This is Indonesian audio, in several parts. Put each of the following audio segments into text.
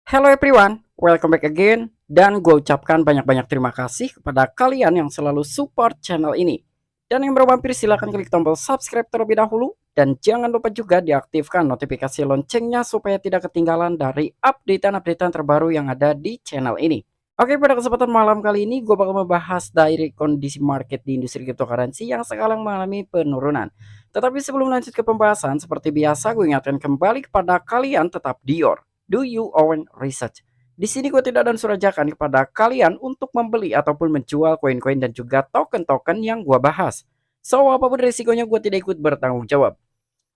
Hello everyone, welcome back again. Dan gue ucapkan banyak-banyak terima kasih kepada kalian yang selalu support channel ini. Dan yang baru mampir silahkan klik tombol subscribe terlebih dahulu. Dan jangan lupa juga diaktifkan notifikasi loncengnya supaya tidak ketinggalan dari updatean-updatean terbaru yang ada di channel ini. Oke, pada kesempatan malam kali ini gue bakal membahas dari kondisi market di industri cryptocurrency yang sekarang mengalami penurunan. Tetapi sebelum lanjut ke pembahasan, seperti biasa gue ingatkan kembali kepada kalian tetap Dior. Do you own research? Di sini gue tidak dan surajakan kepada kalian untuk membeli ataupun menjual koin-koin dan juga token-token yang gue bahas. So, apapun resikonya gue tidak ikut bertanggung jawab.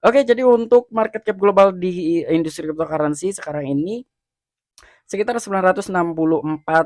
Oke, jadi untuk market cap global di industri cryptocurrency sekarang ini sekitar 964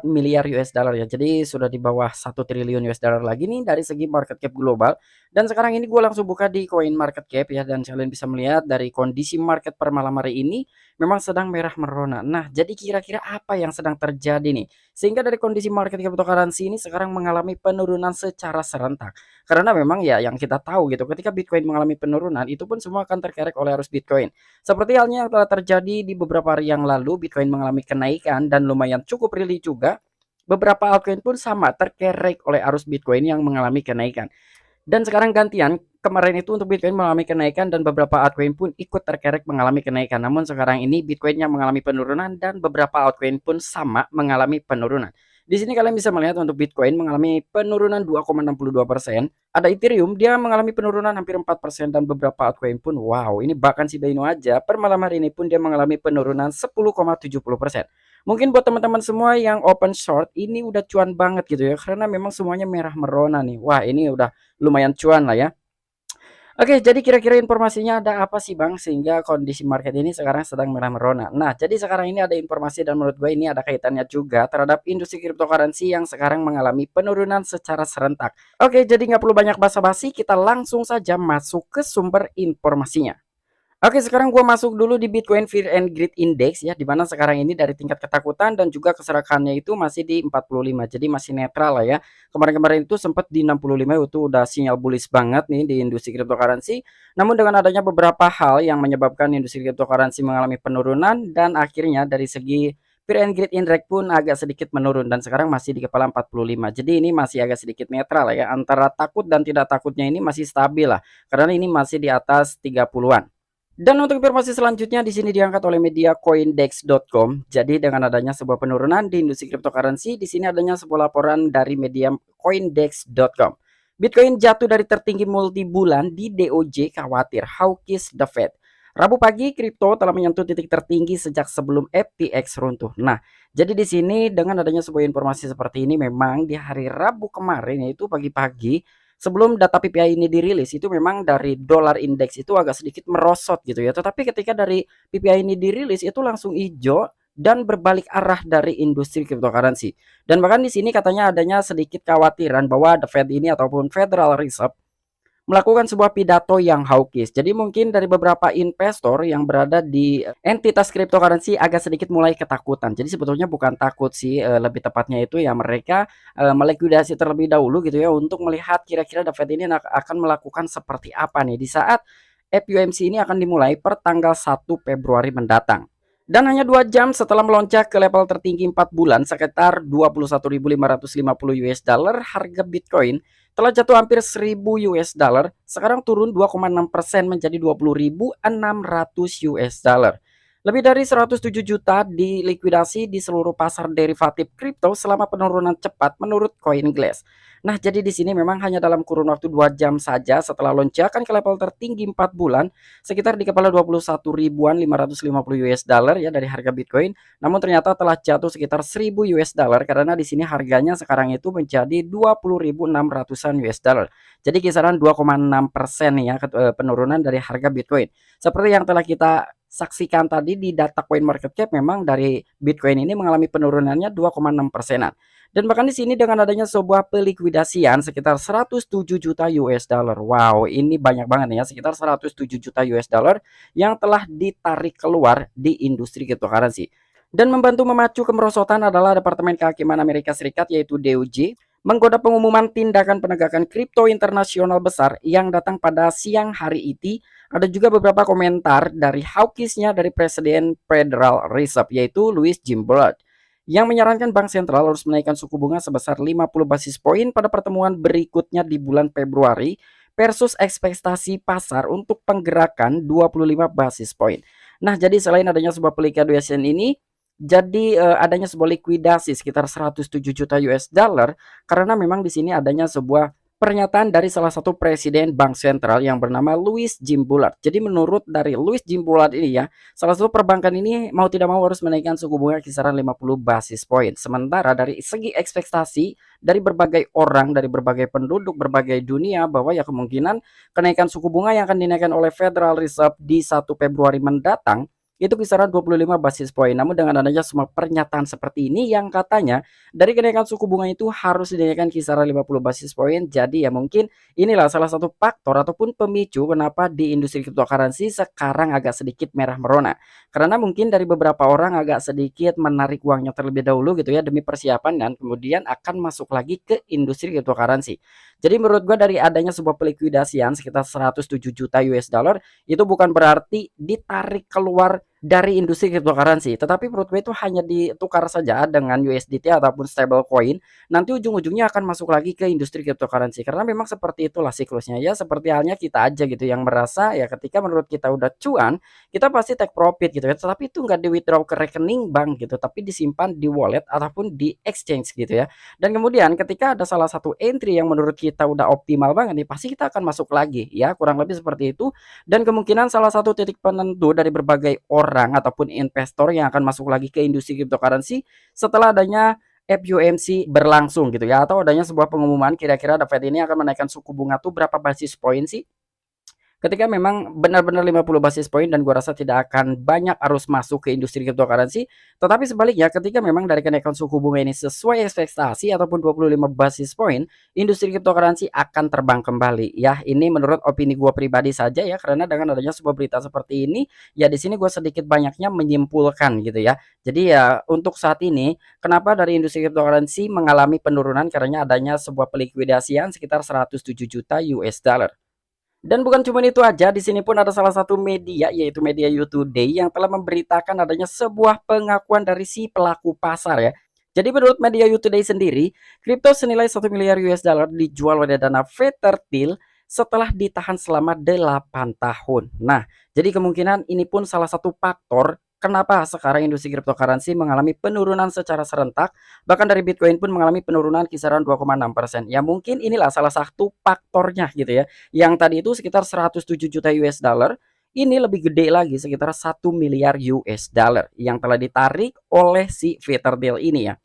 miliar US dollar ya. Jadi sudah di bawah 1 triliun US dollar lagi nih dari segi market cap global. Dan sekarang ini gue langsung buka di coin market cap ya, dan kalian bisa melihat dari kondisi market per malam hari ini memang sedang merah merona. Nah, jadi kira-kira apa yang sedang terjadi nih? Sehingga dari kondisi market cryptocurrency ini sekarang mengalami penurunan secara serentak. Karena memang ya yang kita tahu gitu, ketika Bitcoin mengalami penurunan itu pun semua akan terkerek oleh arus Bitcoin. Seperti halnya yang telah terjadi di beberapa hari yang lalu, Bitcoin mengalami kenaikan dan lumayan cukup rilih juga. Beberapa altcoin pun sama terkerek oleh arus Bitcoin yang mengalami kenaikan. Dan sekarang gantian, kemarin itu untuk Bitcoin mengalami kenaikan dan beberapa altcoin pun ikut terkerek mengalami kenaikan. Namun sekarang ini Bitcoin yang mengalami penurunan dan beberapa altcoin pun sama mengalami penurunan. Di sini kalian bisa melihat untuk Bitcoin mengalami penurunan 2,62%. Ada Ethereum, dia mengalami penurunan hampir 4% dan beberapa altcoin pun wow, ini bahkan si Bino aja per malam hari ini pun dia mengalami penurunan 10,70%. Mungkin buat teman-teman semua yang open short ini udah cuan banget gitu ya, karena memang semuanya merah merona nih. Wah, ini udah lumayan cuan lah ya. Oke, jadi kira-kira informasinya ada apa sih Bang sehingga kondisi market ini sekarang sedang merah merona. Nah, jadi sekarang ini ada informasi dan menurut gue ini ada kaitannya juga terhadap industri cryptocurrency yang sekarang mengalami penurunan secara serentak. Oke, jadi nggak perlu banyak basa-basi, kita langsung saja masuk ke sumber informasinya. Oke, sekarang gua masuk dulu di Bitcoin Fear and Greed Index ya, di mana sekarang ini dari tingkat ketakutan dan juga keserakannya itu masih di 45. Jadi masih netral lah ya. Kemarin-kemarin itu sempat di 65, itu udah sinyal bullish banget nih di industri cryptocurrency. Namun dengan adanya beberapa hal yang menyebabkan industri cryptocurrency mengalami penurunan dan akhirnya dari segi Fear and Greed Index pun agak sedikit menurun dan sekarang masih di kepala 45. Jadi ini masih agak sedikit netral lah ya. Antara takut dan tidak takutnya ini masih stabil lah. Karena ini masih di atas 30-an. Dan untuk informasi selanjutnya di sini diangkat oleh media coindex.com. Jadi dengan adanya sebuah penurunan di industri cryptocurrency, di sini adanya sebuah laporan dari media coindex.com. Bitcoin jatuh dari tertinggi multi bulan di DOJ khawatir hawkish the Fed. Rabu pagi kripto telah menyentuh titik tertinggi sejak sebelum FTX runtuh. Nah, jadi di sini dengan adanya sebuah informasi seperti ini memang di hari Rabu kemarin yaitu pagi-pagi sebelum data PPI ini dirilis itu memang dari dolar indeks itu agak sedikit merosot gitu ya. Tetapi ketika dari PPI ini dirilis itu langsung hijau dan berbalik arah dari industri cryptocurrency. Dan bahkan di sini katanya adanya sedikit kekhawatiran bahwa The Fed ini ataupun Federal Reserve melakukan sebuah pidato yang hawkish. Jadi mungkin dari beberapa investor yang berada di entitas cryptocurrency agak sedikit mulai ketakutan. Jadi sebetulnya bukan takut sih, lebih tepatnya itu ya mereka melikuidasi terlebih dahulu gitu ya untuk melihat kira-kira The Fed ini akan melakukan seperti apa nih di saat FOMC ini akan dimulai per tanggal 1 Februari mendatang. Dan hanya 2 jam setelah melonjak ke level tertinggi 4 bulan sekitar 21.550 US dollar, harga Bitcoin telah jatuh hampir 1000 US dollar, sekarang turun 2,6% menjadi 20.600 US dollar. Lebih dari 107 juta dilikuidasi di seluruh pasar derivatif kripto selama penurunan cepat menurut CoinGlass. Nah, jadi di sini memang hanya dalam kurun waktu 2 jam saja setelah lonjakan ke level tertinggi 4 bulan, sekitar di kepala 21 ribuan 550 US dollar ya dari harga Bitcoin. Namun ternyata telah jatuh sekitar 1000 US dollar karena di sini harganya sekarang itu menjadi 20.600-an US dollar. Jadi kisaran 2,6% ya penurunan dari harga Bitcoin. Seperti yang telah kita saksikan tadi di data coin market cap memang dari Bitcoin ini mengalami penurunannya 2,6 persenan. Dan bahkan di sini dengan adanya sebuah pelikuidasian sekitar 107 juta US dollar. Wow, ini banyak banget ya, sekitar 107 juta US dollar yang telah ditarik keluar di industri cryptocurrency. Dan membantu memacu kemerosotan adalah Departemen Kehakiman Amerika Serikat yaitu DOJ menggoda pengumuman tindakan penegakan kripto internasional besar yang datang pada siang hari itu. Ada juga beberapa komentar dari hawkishnya dari Presiden Federal Reserve yaitu Louis Jim Bullard yang menyarankan bank sentral harus menaikkan suku bunga sebesar 50 basis poin pada pertemuan berikutnya di bulan Februari versus ekspektasi pasar untuk penggerakan 25 basis poin. Nah, jadi selain adanya sebuah liquidation ini, jadi adanya sebuah likuidasi sekitar 107 juta US dollar karena memang di sini adanya sebuah pernyataan dari salah satu presiden bank sentral yang bernama Louis Jim Bullard. Jadi menurut dari Louis Jim Bullard ini ya, salah satu perbankan ini mau tidak mau harus menaikkan suku bunga kisaran 50 basis poin. Sementara dari segi ekspektasi dari berbagai orang, dari berbagai penduduk, berbagai dunia bahwa ya kemungkinan kenaikan suku bunga yang akan dinaikkan oleh Federal Reserve di 1 Februari mendatang itu kisaran 25 basis poin. Namun dengan adanya semua pernyataan seperti ini yang katanya dari kenaikan suku bunga itu harus dinaikkan kisaran 50 basis poin. Jadi ya mungkin inilah salah satu faktor ataupun pemicu kenapa di industri cryptocurrency sekarang agak sedikit merah merona. Karena mungkin dari beberapa orang agak sedikit menarik uangnya terlebih dahulu gitu ya demi persiapan dan kemudian akan masuk lagi ke industri cryptocurrency. Jadi menurut gua dari adanya sebuah pelikuidasian sekitar 107 juta US dollar itu bukan berarti ditarik keluar dari industri cryptocurrency, tetapi menurut gue itu hanya ditukar saja dengan USDT ataupun stablecoin. Nanti ujung-ujungnya akan masuk lagi ke industri cryptocurrency karena memang seperti itulah siklusnya ya. Seperti halnya kita aja gitu yang merasa ya ketika menurut kita udah cuan, kita pasti take profit gitu ya. Tetapi itu nggak di withdraw ke rekening bank gitu, tapi disimpan di wallet ataupun di exchange gitu ya. Dan kemudian ketika ada salah satu entry yang menurut kita udah optimal banget nih, pasti kita akan masuk lagi ya. Kurang lebih seperti itu. Dan kemungkinan salah satu titik penentu dari berbagai orang ataupun investor yang akan masuk lagi ke industri cryptocurrency setelah adanya FOMC berlangsung gitu ya, atau adanya sebuah pengumuman kira-kira The Fed ini akan menaikkan suku bunga tuh berapa basis poin sih ketika memang benar-benar 50 basis poin dan gua rasa tidak akan banyak arus masuk ke industri cryptocurrency. Tetapi sebaliknya ketika memang dari kenaikan suku bunga ini sesuai ekspektasi ataupun 25 basis poin, industri cryptocurrency akan terbang kembali. Ya, ini menurut opini gua pribadi saja ya karena dengan adanya sebuah berita seperti ini, ya di sini gua sedikit banyaknya menyimpulkan gitu ya. Jadi ya untuk saat ini kenapa dari industri cryptocurrency mengalami penurunan karena adanya sebuah pelikuidasian sekitar 107 juta US dollar. Dan bukan cuma itu aja, di sini pun ada salah satu media yaitu media You Today yang telah memberitakan adanya sebuah pengakuan dari si pelaku pasar ya. Jadi menurut media You Today sendiri, kripto senilai 1 miliar US dollar dijual oleh dana Feathertail setelah ditahan selama 8 tahun. Nah, jadi kemungkinan ini pun salah satu faktor kenapa sekarang industri cryptocurrency mengalami penurunan secara serentak. Bahkan dari Bitcoin pun mengalami penurunan kisaran 2,6%. Ya mungkin inilah salah satu faktornya gitu ya. Yang tadi itu sekitar 107 juta US dollar, ini lebih gede lagi sekitar 1 miliar US dollar yang telah ditarik oleh si Feathertail ini ya.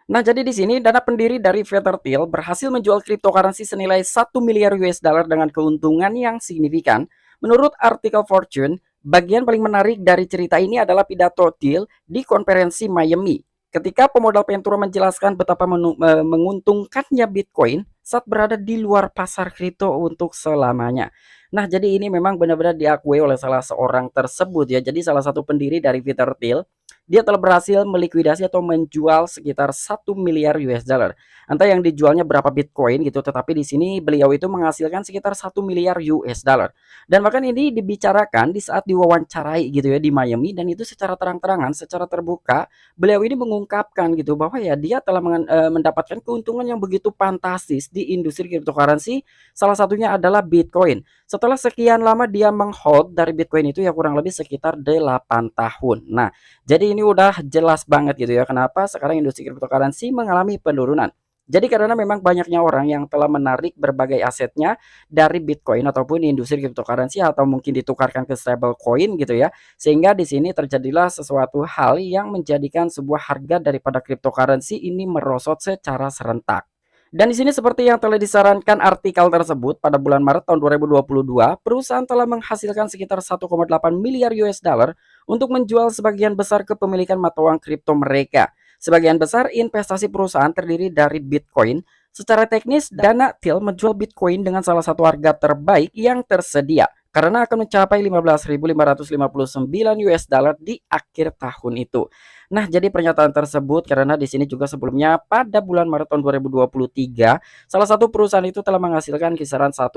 Nah, jadi di sini dana pendiri dari Feathertail berhasil menjual cryptocurrency senilai 1 miliar US dollar dengan keuntungan yang signifikan. Menurut artikel Fortune, bagian paling menarik dari cerita ini adalah pidato Thiel di konferensi Miami. Ketika pemodal Ventura menjelaskan betapa menguntungkannya Bitcoin saat berada di luar pasar kripto untuk selamanya. Nah, jadi ini memang benar-benar diakui oleh salah seorang tersebut ya. Jadi salah satu pendiri dari Feathertail dia telah berhasil melikuidasi atau menjual sekitar 1 miliar US dollar. Entah yang dijualnya berapa Bitcoin gitu, tetapi di sini beliau itu menghasilkan sekitar 1 miliar US dollar. Dan bahkan ini dibicarakan di saat diwawancarai gitu ya di Miami dan itu secara terang-terangan, secara terbuka, beliau ini mengungkapkan gitu bahwa ya dia telah mendapatkan keuntungan yang begitu fantastis di industri cryptocurrency, salah satunya adalah Bitcoin. Setelah sekian lama dia menghold dari Bitcoin itu ya kurang lebih sekitar 8 tahun. Nah, jadi ini udah jelas banget gitu ya kenapa sekarang industri cryptocurrency mengalami penurunan. Jadi karena memang banyaknya orang yang telah menarik berbagai asetnya dari Bitcoin ataupun industri cryptocurrency atau mungkin ditukarkan ke stablecoin gitu ya. Sehingga di sini terjadilah sesuatu hal yang menjadikan sebuah harga daripada cryptocurrency ini merosot secara serentak. Dan di sini seperti yang telah disarankan artikel tersebut pada bulan Maret tahun 2022, perusahaan telah menghasilkan sekitar 1,8 miliar US dollar untuk menjual sebagian besar kepemilikan mata uang kripto mereka. Sebagian besar investasi perusahaan terdiri dari Bitcoin. Secara teknis, dana Thiel menjual Bitcoin dengan salah satu harga terbaik yang tersedia. karena akan mencapai 15.559 US dollar di akhir tahun itu. Nah, jadi pernyataan tersebut karena di sini juga sebelumnya pada bulan Maret tahun 2023, salah satu perusahaan itu telah menghasilkan kisaran 1,8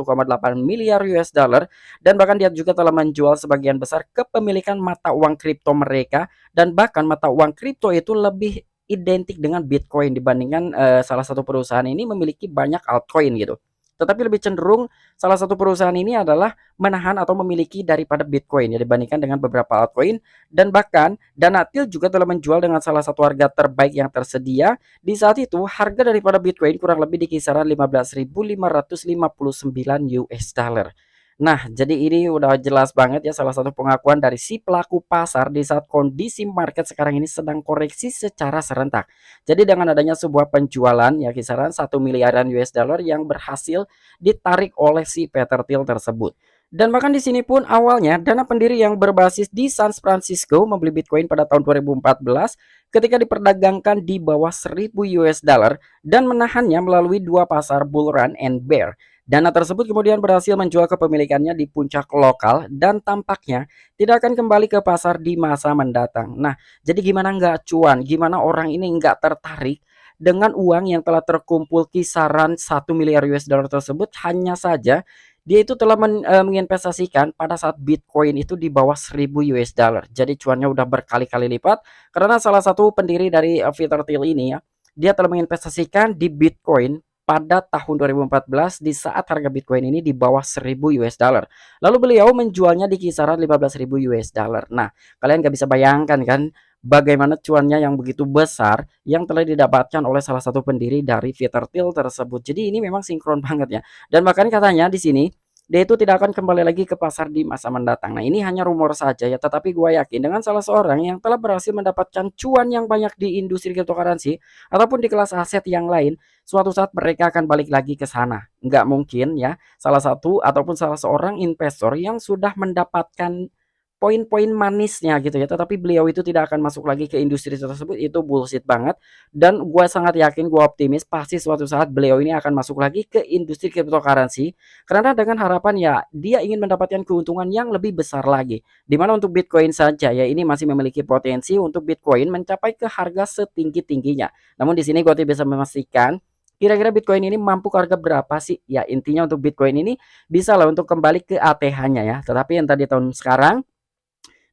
miliar US dollar dan bahkan dia juga telah menjual sebagian besar kepemilikan mata uang kripto mereka dan bahkan mata uang kripto itu lebih identik dengan Bitcoin dibandingkan salah satu perusahaan ini memiliki banyak altcoin gitu. Tetapi lebih cenderung salah satu perusahaan ini adalah menahan atau memiliki daripada Bitcoin ya dibandingkan dengan beberapa altcoin dan bahkan Danatil juga telah menjual dengan salah satu harga terbaik yang tersedia. Di saat itu harga daripada Bitcoin kurang lebih di kisaran 15.559 US dollar. Nah, jadi ini udah jelas banget ya salah satu pengakuan dari si pelaku pasar di saat kondisi market sekarang ini sedang koreksi secara serentak. Jadi dengan adanya sebuah penjualan ya kisaran 1 miliaran US dollar yang berhasil ditarik oleh si Peter Thiel tersebut. Dan bahkan di sini pun awalnya dana pendiri yang berbasis di San Francisco membeli Bitcoin pada tahun 2014 ketika diperdagangkan di bawah 1000 US dollar dan menahannya melalui dua pasar bull run and bear. Dana tersebut kemudian berhasil menjual kepemilikannya di puncak lokal dan tampaknya tidak akan kembali ke pasar di masa mendatang. Nah, jadi gimana nggak cuan? Gimana orang ini nggak tertarik dengan uang yang telah terkumpul kisaran 1 miliar US dollar tersebut hanya saja dia itu telah menginvestasikan pada saat Bitcoin itu di bawah 1000 US dollar. Jadi cuannya udah berkali-kali lipat karena salah satu pendiri dari Peter Thiel ini ya, dia telah menginvestasikan di Bitcoin pada tahun 2014 di saat harga Bitcoin ini di bawah 1000 US dollar. Lalu beliau menjualnya di kisaran 15.000 US dollar. Nah, kalian gak bisa bayangkan kan bagaimana cuannya yang begitu besar yang telah didapatkan oleh salah satu pendiri dari Peter Thiel tersebut. Jadi ini memang sinkron banget ya. Dan bahkan katanya di sini dia itu tidak akan kembali lagi ke pasar di masa mendatang. Nah, ini hanya rumor saja ya, tetapi gue yakin dengan salah seorang yang telah berhasil mendapatkan cuan yang banyak di industri cryptocurrency ataupun di kelas aset yang lain, suatu saat mereka akan balik lagi ke sana. Nggak mungkin ya, salah satu ataupun salah seorang investor yang sudah mendapatkan poin-poin manisnya gitu ya, tetapi beliau itu tidak akan masuk lagi ke industri tersebut, itu bullshit banget. Dan gue sangat yakin, gue optimis pasti suatu saat beliau ini akan masuk lagi ke industri cryptocurrency karena dengan harapan ya dia ingin mendapatkan keuntungan yang lebih besar lagi. Dimana untuk Bitcoin saja ya ini masih memiliki potensi untuk Bitcoin mencapai ke harga setinggi-tingginya. Namun di sini gue tidak bisa memastikan kira-kira Bitcoin ini mampu ke harga berapa sih? Ya intinya untuk Bitcoin ini bisa lah untuk kembali ke ATH-nya ya. Tetapi yang tadi tahun sekarang,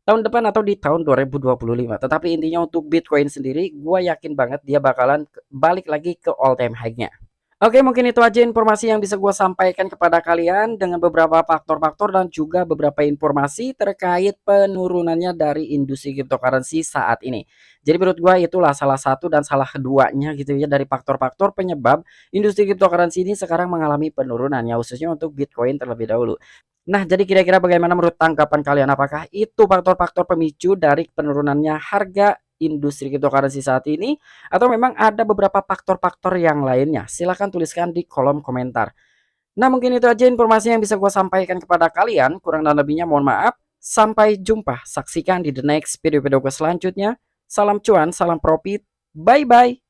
tahun depan atau di tahun 2025. Tetapi intinya untuk Bitcoin sendiri, gue yakin banget dia bakalan balik lagi ke all time high-nya. Oke, mungkin itu aja informasi yang bisa gue sampaikan kepada kalian dengan beberapa faktor-faktor dan juga beberapa informasi terkait penurunannya dari industri cryptocurrency saat ini. Jadi menurut gue itulah salah satu dan salah keduanya gitu ya dari faktor-faktor penyebab industri cryptocurrency ini sekarang mengalami penurunan ya khususnya untuk Bitcoin terlebih dahulu. Nah, jadi kira-kira bagaimana menurut tanggapan kalian? Apakah itu faktor-faktor pemicu dari penurunannya harga industri cryptocurrency saat ini? Atau memang ada beberapa faktor-faktor yang lainnya? Silahkan tuliskan di kolom komentar. Nah, mungkin itu aja informasi yang bisa gue sampaikan kepada kalian. Kurang dan lebihnya mohon maaf. Sampai jumpa. Saksikan di the next video-video gue selanjutnya. Salam cuan, salam profit. Bye-bye.